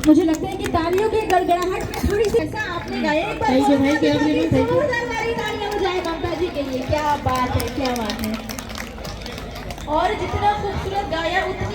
मुझे लगता है कि तालियों के गड़गड़ाहट में थोड़ी सी ऐसा आपने गाया एक बार जोरदार तालियां बजाएं ममता जी के लिए। क्या बात है, क्या बात है। और जितना खूबसूरत गाया उतनी